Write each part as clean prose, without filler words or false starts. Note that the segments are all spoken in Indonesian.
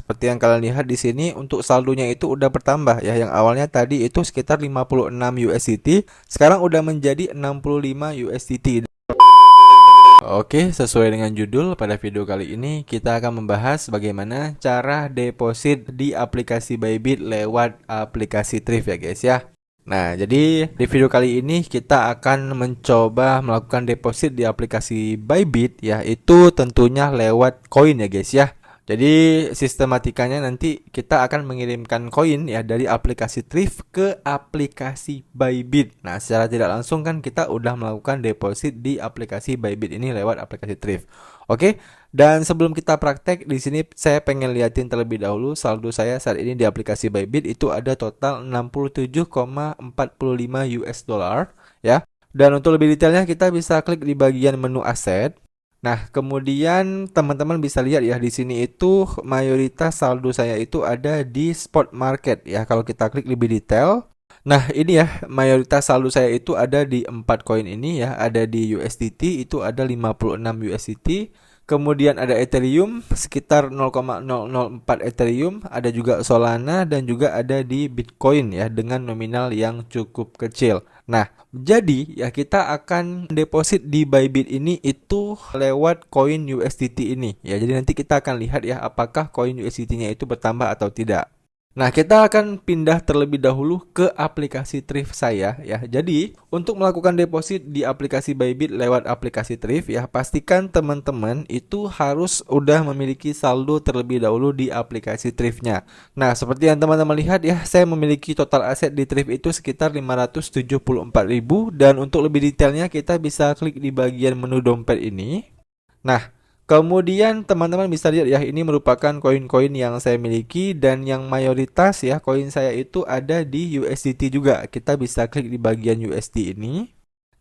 seperti yang kalian lihat di sini untuk saldonya itu udah bertambah ya. Yang awalnya tadi itu sekitar 56 USDT, sekarang udah menjadi 65 USDT. Oke, sesuai dengan judul, pada video kali ini kita akan membahas bagaimana cara deposit di aplikasi Bybit lewat aplikasi Thrift ya guys ya. Nah, jadi di video kali ini kita akan mencoba melakukan deposit di aplikasi Bybit ya, itu tentunya lewat koin ya guys ya. Jadi sistematikanya nanti kita akan mengirimkan koin ya dari aplikasi Thrift ke aplikasi Bybit. Nah, secara tidak langsung kan kita udah melakukan deposit di aplikasi Bybit ini lewat aplikasi Thrift. Oke. Dan sebelum kita praktek di sini saya pengen liatin terlebih dahulu saldo saya saat ini di aplikasi Bybit itu ada total 67,45 US dollar ya. Dan untuk lebih detailnya kita bisa klik di bagian menu aset. Nah, kemudian teman-teman bisa lihat ya di sini itu mayoritas saldo saya itu ada di spot market ya. Kalau kita klik lebih detail, nah ini ya mayoritas saldo saya itu ada di 4 koin ini ya. Ada di USDT itu ada 56 USDT. Kemudian ada Ethereum sekitar 0,004 Ethereum, ada juga Solana dan juga ada di Bitcoin ya dengan nominal yang cukup kecil. Nah, jadi ya kita akan deposit di Bybit ini itu lewat koin USDT ini ya. Jadi nanti kita akan lihat ya apakah koin USDT-nya itu bertambah atau tidak. Nah, kita akan pindah terlebih dahulu ke aplikasi Thrift saya ya. Jadi, untuk melakukan deposit di aplikasi Bybit lewat aplikasi Thrift ya, pastikan teman-teman itu harus udah memiliki saldo terlebih dahulu di aplikasi Thrift-nya. Nah, seperti yang teman-teman lihat ya, saya memiliki total aset di Thrift itu sekitar 574.000 dan untuk lebih detailnya kita bisa klik di bagian menu dompet ini. Nah, kemudian teman-teman bisa lihat ya, ini merupakan koin-koin yang saya miliki dan yang mayoritas ya koin saya itu ada di USDT juga. Kita bisa klik di bagian USD ini.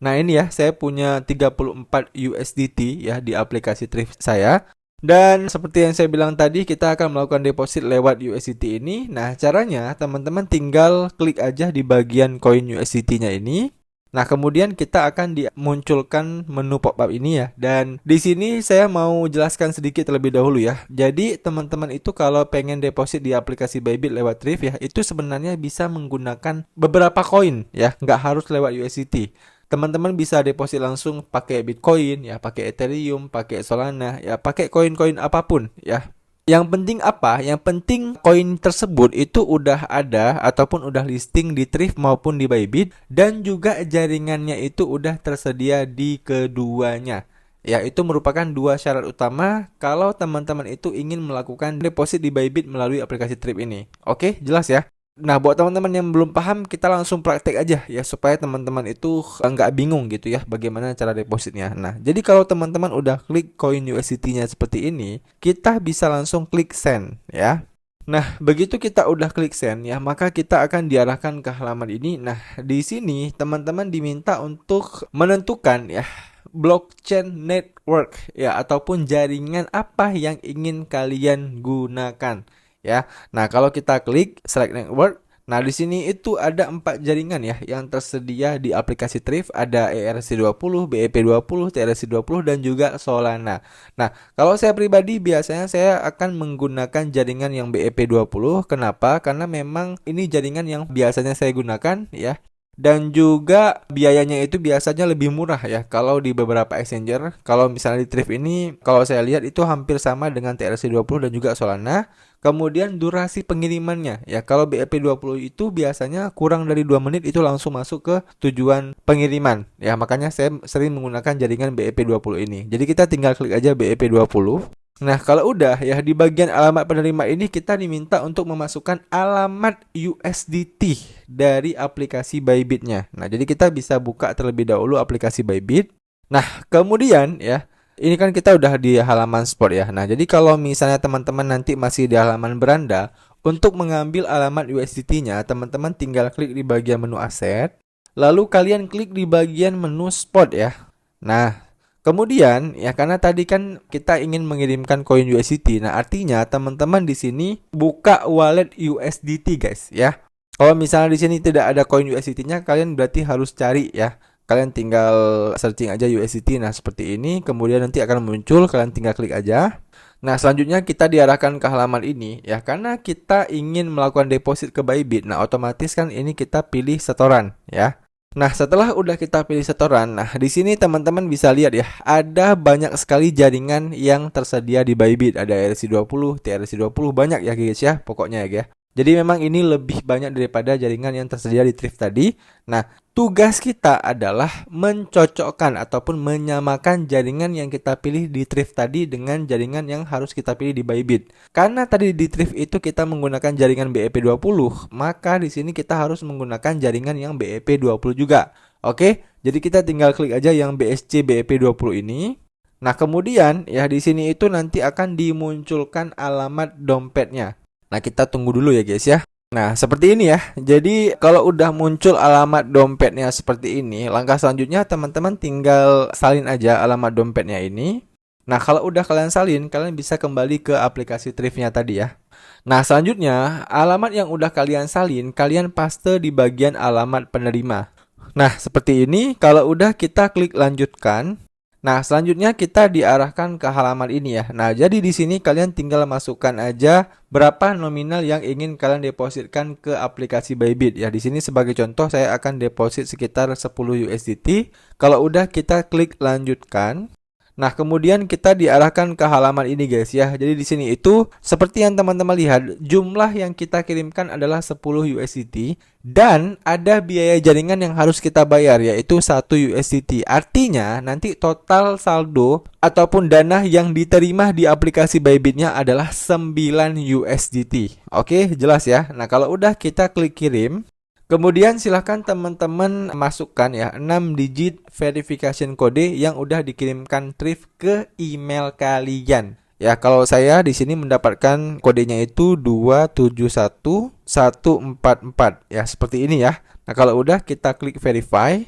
Nah, ini ya saya punya 34 USDT ya di aplikasi Thrift saya. Dan seperti yang saya bilang tadi, kita akan melakukan deposit lewat USDT ini. Nah, caranya teman-teman tinggal klik aja di bagian koin USDT-nya ini. Nah, kemudian kita akan dimunculkan menu pop-up ini ya. Dan di sini saya mau jelaskan sedikit terlebih dahulu ya. Jadi, teman-teman itu kalau pengen deposit di aplikasi Bybit lewat Thrift ya, itu sebenarnya bisa menggunakan beberapa koin ya, nggak harus lewat USDT. Teman-teman bisa deposit langsung pakai Bitcoin ya, pakai Ethereum, pakai Solana ya, pakai koin-koin apapun ya. Yang penting apa? Yang penting koin tersebut itu udah ada ataupun udah listing di Thrift maupun di Bybit dan juga jaringannya itu udah tersedia di keduanya. Ya, itu merupakan dua syarat utama kalau teman-teman itu ingin melakukan deposit di Bybit melalui aplikasi Thrift ini. Oke, jelas ya? Nah, buat teman-teman yang belum paham, kita langsung praktek aja ya supaya teman-teman itu nggak bingung gitu ya bagaimana cara depositnya. Nah, jadi kalau teman-teman udah klik koin USDT-nya seperti ini, kita bisa langsung klik send ya. Nah, begitu kita udah klik send ya, maka kita akan diarahkan ke halaman ini. Nah, di sini teman-teman diminta untuk menentukan ya blockchain network ya ataupun jaringan apa yang ingin kalian gunakan. Ya, nah kalau kita klik select network, nah di sini itu ada 4 jaringan ya yang tersedia di aplikasi Thrift, ada ERC20, BEP20, TRC20 dan juga Solana. Nah, kalau saya pribadi biasanya saya akan menggunakan jaringan yang BEP20. Kenapa? Karena memang ini jaringan yang biasanya saya gunakan ya. Dan juga biayanya itu biasanya lebih murah ya kalau di beberapa exchanger. Kalau misalnya di Thrift ini, kalau saya lihat itu hampir sama dengan TRC20 dan juga Solana. Kemudian durasi pengirimannya ya, kalau BEP20 itu biasanya kurang dari 2 menit itu langsung masuk ke tujuan pengiriman ya. Makanya saya sering menggunakan jaringan BEP20 ini. Jadi kita tinggal klik aja BEP20. Nah, kalau udah ya di bagian alamat penerima ini kita diminta untuk memasukkan alamat USDT dari aplikasi Bybit-nya. Nah, jadi kita bisa buka terlebih dahulu aplikasi Bybit. Nah, kemudian ya, ini kan kita udah di halaman spot ya. Nah, jadi kalau misalnya teman-teman nanti masih di halaman beranda, untuk mengambil alamat USDT-nya, teman-teman tinggal klik di bagian menu aset, lalu kalian klik di bagian menu spot ya. Nah, kemudian ya karena tadi kan kita ingin mengirimkan koin USDT. Nah, artinya teman-teman di sini buka wallet USDT guys ya. Kalau misalnya di sini tidak ada koin USDT-nya, kalian berarti harus cari ya. Kalian tinggal searching aja USDT. Nah, seperti ini. Kemudian nanti akan muncul, kalian tinggal klik aja. Nah, selanjutnya kita diarahkan ke halaman ini ya karena kita ingin melakukan deposit ke Bybit. Nah, otomatis kan ini kita pilih setoran ya. Nah, setelah udah kita pilih setoran, nah di sini teman-teman bisa lihat ya, ada banyak sekali jaringan yang tersedia di Bybit. Ada ERC20, TRC20, banyak ya guys ya, pokoknya ya. Jadi memang ini lebih banyak daripada jaringan yang tersedia di Thrift tadi. Nah, tugas kita adalah mencocokkan ataupun menyamakan jaringan yang kita pilih di Thrift tadi dengan jaringan yang harus kita pilih di Bybit. Karena tadi di Thrift itu kita menggunakan jaringan BEP20, maka di sini kita harus menggunakan jaringan yang BEP20 juga. Oke, jadi kita tinggal klik aja yang BSC BEP20 ini. Nah, kemudian ya di sini itu nanti akan dimunculkan alamat dompetnya. Nah, kita tunggu dulu ya guys ya. Nah, seperti ini ya. Jadi, kalau udah muncul alamat dompetnya seperti ini, langkah selanjutnya teman-teman tinggal salin aja alamat dompetnya ini. Nah, kalau udah kalian salin, kalian bisa kembali ke aplikasi Thrift-nya tadi ya. Nah, selanjutnya, alamat yang udah kalian salin, kalian paste di bagian alamat penerima. Nah, seperti ini. Kalau udah kita klik lanjutkan. Nah, selanjutnya kita diarahkan ke halaman ini ya. Nah, jadi di sini kalian tinggal masukkan aja berapa nominal yang ingin kalian depositkan ke aplikasi Bybit. Ya, di sini sebagai contoh saya akan deposit sekitar 10 USDT. Kalau udah kita klik lanjutkan. Nah, kemudian kita diarahkan ke halaman ini guys ya. Jadi di sini itu seperti yang teman-teman lihat, jumlah yang kita kirimkan adalah 10 USDT dan ada biaya jaringan yang harus kita bayar yaitu 1 USDT. Artinya nanti total saldo ataupun dana yang diterima di aplikasi Bybitnya adalah 9 USDT. Oke, jelas ya. Nah, kalau udah kita klik kirim. Kemudian silahkan teman-teman masukkan ya 6 digit verification code yang udah dikirimkan Thrift ke email kalian. Ya, kalau saya di sini mendapatkan kodenya itu 271144 ya, seperti ini ya. Nah, kalau udah kita klik verify.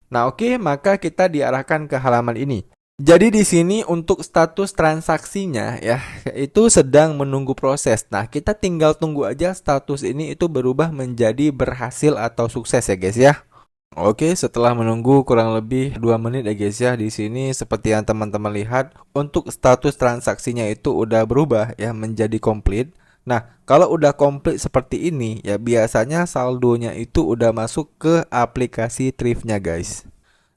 Nah, oke, maka kita diarahkan ke halaman ini. Jadi di sini untuk status transaksinya ya, itu sedang menunggu proses. Nah, kita tinggal tunggu aja status ini itu berubah menjadi berhasil atau sukses ya guys ya. Oke, setelah menunggu kurang lebih 2 menit ya guys ya, di sini seperti yang teman-teman lihat, untuk status transaksinya itu udah berubah ya menjadi komplit. Nah, kalau udah komplit seperti ini ya biasanya saldonya itu udah masuk ke aplikasi Thrift-nya guys.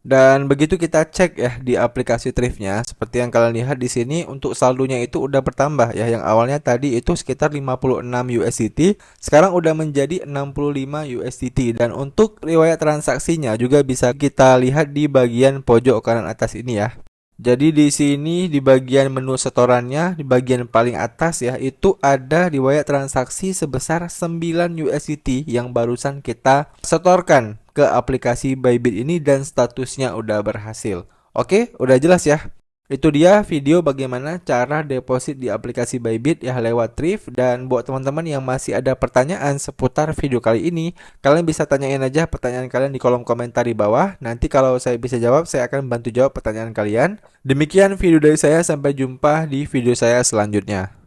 Dan begitu kita cek ya di aplikasi Thrift-nya, seperti yang kalian lihat di sini untuk saldonya itu udah bertambah ya. Yang awalnya tadi itu sekitar 56 USDT, sekarang udah menjadi 65 USDT. Dan untuk riwayat transaksinya juga bisa kita lihat di bagian pojok kanan atas ini ya. Jadi di sini di bagian menu setorannya, di bagian paling atas ya, itu ada riwayat transaksi sebesar 9 USDT yang barusan kita setorkan ke aplikasi Bybit ini dan statusnya udah berhasil. Oke, udah jelas ya. Itu dia video bagaimana cara deposit di aplikasi Bybit ya lewat Thrift. Dan buat teman-teman yang masih ada pertanyaan seputar video kali ini, kalian bisa tanyain aja pertanyaan kalian di kolom komentar di bawah. Nanti kalau saya bisa jawab, saya akan bantu jawab pertanyaan kalian. Demikian video dari saya, sampai jumpa di video saya selanjutnya.